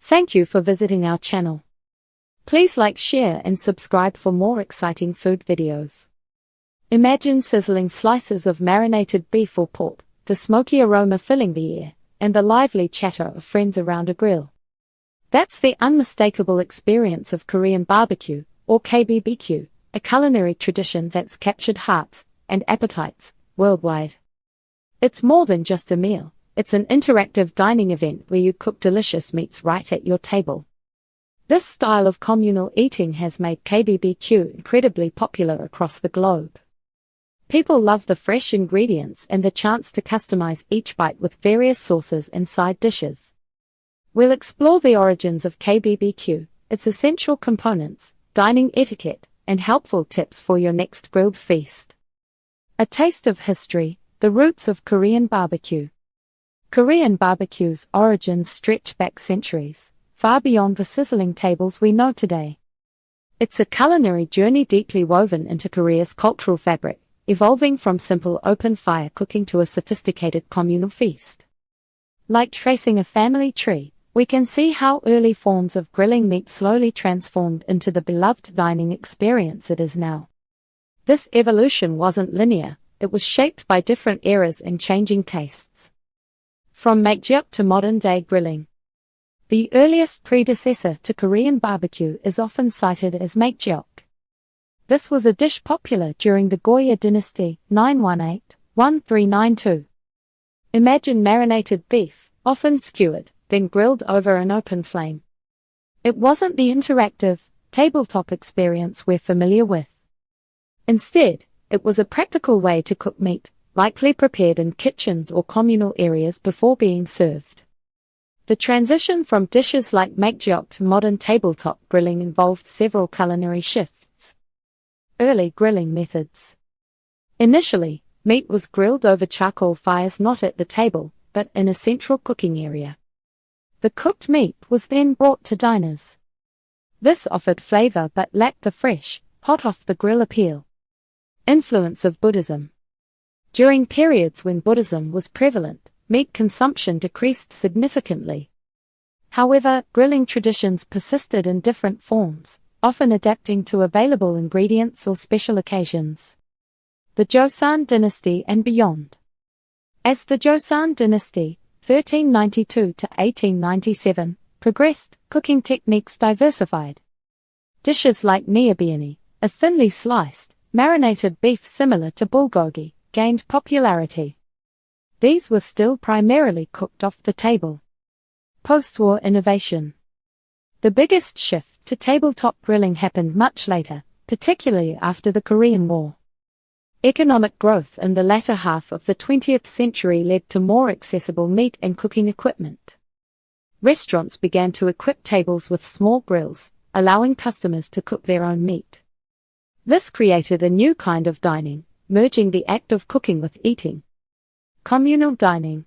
Thank you for visiting our channel. Please like, share and subscribe for more exciting food videos. Imagine sizzling slices of marinated beef or pork, the smoky aroma filling the air, and the lively chatter of friends around a grill. That's the unmistakable experience of Korean barbecue, or KBBQ, a culinary tradition that's captured hearts and appetites worldwide. It's more than just a meal. It's an interactive dining event where you cook delicious meats right at your table. This style of communal eating has made KBBQ incredibly popular across the globe. People love the fresh ingredients and the chance to customize each bite with various sauces and side dishes. We'll explore the origins of KBBQ, its essential components, dining etiquette, and helpful tips for your next grilled feast. A taste of history, the roots of Korean barbecue. Korean barbecue's origins stretch back centuries, far beyond the sizzling tables we know today. It's a culinary journey deeply woven into Korea's cultural fabric, evolving from simple open-fire cooking to a sophisticated communal feast. Like tracing a family tree, we can see how early forms of grilling meat slowly transformed into the beloved dining experience it is now. This evolution wasn't linear, it was shaped by different eras and changing tastes. From makgeuk to modern-day grilling. The earliest predecessor to Korean barbecue is often cited as makgeuk. This was a dish popular during the Goryeo dynasty, 918-1392. Imagine marinated beef, often skewered, then grilled over an open flame. It wasn't the interactive, tabletop experience we're familiar with. Instead, it was a practical way to cook meat, likely prepared in kitchens or communal areas before being served. The transition from dishes like makgeuk to modern tabletop grilling involved several culinary shifts. Early grilling methods. Initially, meat was grilled over charcoal fires not at the table, but in a central cooking area. The cooked meat was then brought to diners. This offered flavor but lacked the fresh, hot off the grill appeal. Influence of Buddhism. During periods when Buddhism was prevalent, meat consumption decreased significantly. However, grilling traditions persisted in different forms, often adapting to available ingredients or special occasions. The Joseon dynasty and beyond. As the Joseon dynasty, 1392 to 1897, progressed, cooking techniques diversified. Dishes like nyeobiani, a thinly sliced, marinated beef similar to bulgogi, gained popularity. These were still primarily cooked off the table. Post-war innovation. The biggest shift to tabletop grilling happened much later, particularly after the Korean War. Economic growth in the latter half of the 20th century led to more accessible meat and cooking equipment. Restaurants began to equip tables with small grills, allowing customers to cook their own meat. This created a new kind of dining, merging the act of cooking with eating. Communal dining.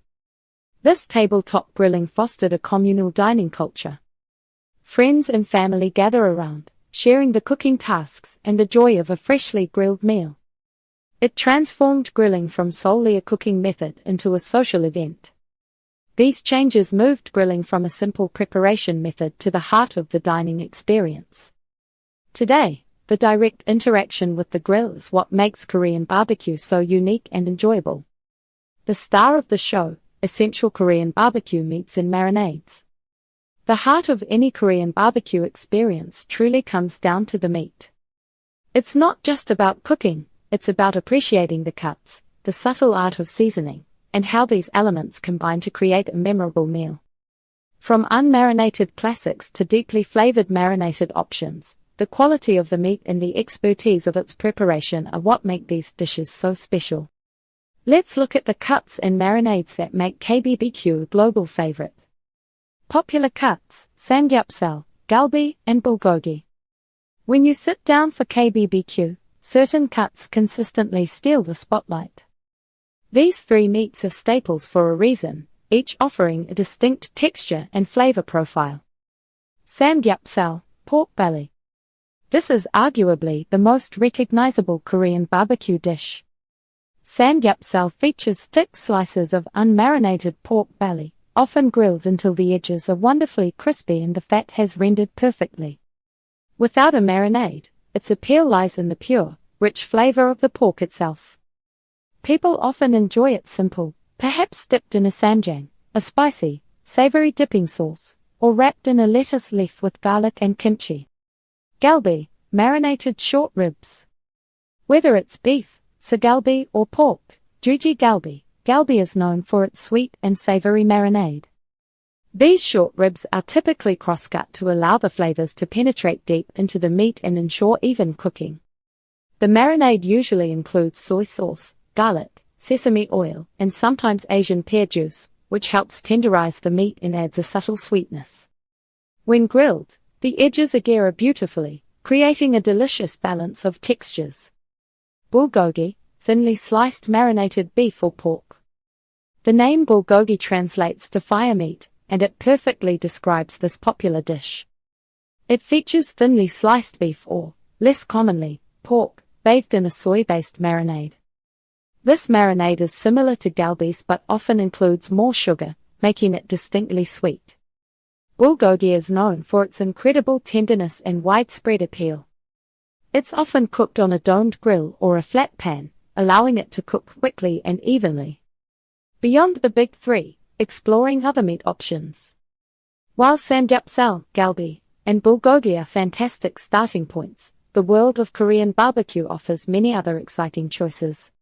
This tabletop grilling fostered a communal dining culture. Friends and family gather around, sharing the cooking tasks and the joy of a freshly grilled meal. It transformed grilling from solely a cooking method into a social event. These changes moved grilling from a simple preparation method to the heart of the dining experience. Today, the direct interaction with the grill is what makes Korean barbecue so unique and enjoyable. The star of the show, essential Korean barbecue meats and marinades. The heart of any Korean barbecue experience truly comes down to the meat. It's not just about cooking, it's about appreciating the cuts, the subtle art of seasoning, and how these elements combine to create a memorable meal. From unmarinated classics to deeply flavored marinated options, the quality of the meat and the expertise of its preparation are what make these dishes so special. Let's look at the cuts and marinades that make KBBQ a global favorite. Popular cuts: samgyeopsal, galbi, and bulgogi. When you sit down for KBBQ, certain cuts consistently steal the spotlight. These three meats are staples for a reason, each offering a distinct texture and flavor profile. Samgyeopsal, pork belly. This is arguably the most recognizable Korean barbecue dish. Samgyeopsal features thick slices of unmarinated pork belly, often grilled until the edges are wonderfully crispy and the fat has rendered perfectly. Without a marinade, its appeal lies in the pure, rich flavor of the pork itself. People often enjoy it simple, perhaps dipped in a Banchan, a spicy, savory dipping sauce, or wrapped in a lettuce leaf with garlic and kimchi. Galbi, marinated short ribs. Whether it's beef, sagalbi, or pork, juji galbi, galbi is known for its sweet and savory marinade. These short ribs are typically cross-cut to allow the flavors to penetrate deep into the meat and ensure even cooking. The marinade usually includes soy sauce, garlic, sesame oil, and sometimes Asian pear juice, which helps tenderize the meat and adds a subtle sweetness. When grilled, the edges agera beautifully, creating a delicious balance of textures. Bulgogi, thinly sliced marinated beef or pork. The name bulgogi translates to fire meat, and it perfectly describes this popular dish. It features thinly sliced beef or, less commonly, pork, bathed in a soy-based marinade. This marinade is similar to galbi's but often includes more sugar, making it distinctly sweet. Bulgogi is known for its incredible tenderness and widespread appeal. It's often cooked on a domed grill or a flat pan, allowing it to cook quickly and evenly. Beyond the big three, exploring other meat options. While samgyeopsal, galbi, and bulgogi are fantastic starting points, the world of Korean barbecue offers many other exciting choices.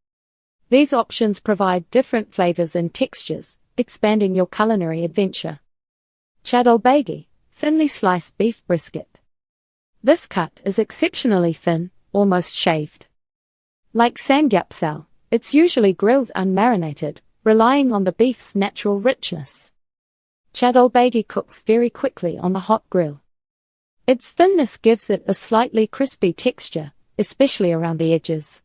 These options provide different flavors and textures, expanding your culinary adventure. Chadolbagi, thinly sliced beef brisket. This cut is exceptionally thin, almost shaved. Like samgyeopsal, it's usually grilled unmarinated, relying on the beef's natural richness. Chadolbagi cooks very quickly on the hot grill. Its thinness gives it a slightly crispy texture, especially around the edges.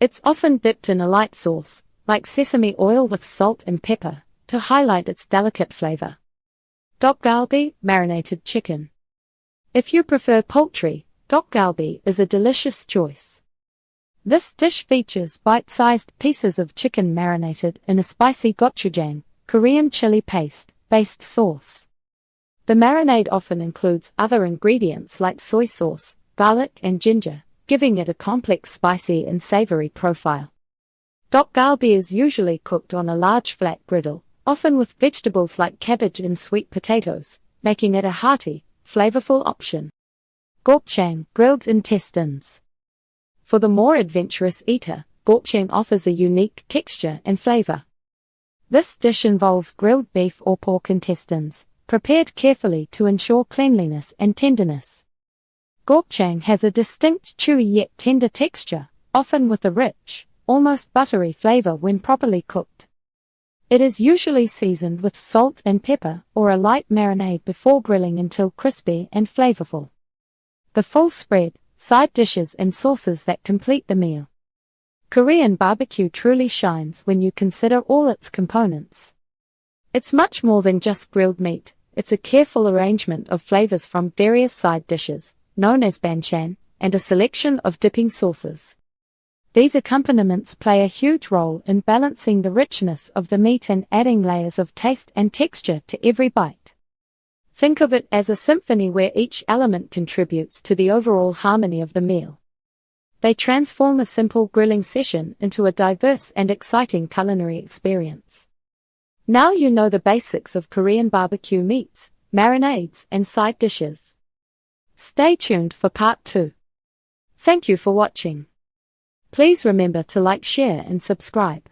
It's often dipped in a light sauce, like sesame oil with salt and pepper, to highlight its delicate flavor. Dokgalbi, marinated chicken. If you prefer poultry, dokgalbi is a delicious choice. This dish features bite-sized pieces of chicken marinated in a spicy gochujang, Korean chili paste-based sauce. The marinade often includes other ingredients like soy sauce, garlic and ginger, giving it a complex spicy and savory profile. Dokgalbi is usually cooked on a large flat griddle, often with vegetables like cabbage and sweet potatoes, making it a hearty, flavorful option. Gopchang, grilled intestines. For the more adventurous eater, gopchang offers a unique texture and flavor. This dish involves grilled beef or pork intestines, prepared carefully to ensure cleanliness and tenderness. Gopchang has a distinct chewy yet tender texture, often with a rich, almost buttery flavor when properly cooked. It is usually seasoned with salt and pepper or a light marinade before grilling until crispy and flavorful. The full spread, side dishes and sauces that complete the meal. Korean barbecue truly shines when you consider all its components. It's much more than just grilled meat, it's a careful arrangement of flavors from various side dishes, known as Banchan, and a selection of dipping sauces. These accompaniments play a huge role in balancing the richness of the meat and adding layers of taste and texture to every bite. Think of it as a symphony where each element contributes to the overall harmony of the meal. They transform a simple grilling session into a diverse and exciting culinary experience. Now you know the basics of Korean barbecue meats, marinades, and side dishes. Stay tuned for part 2. Thank you for watching. Please remember to like, share, and subscribe.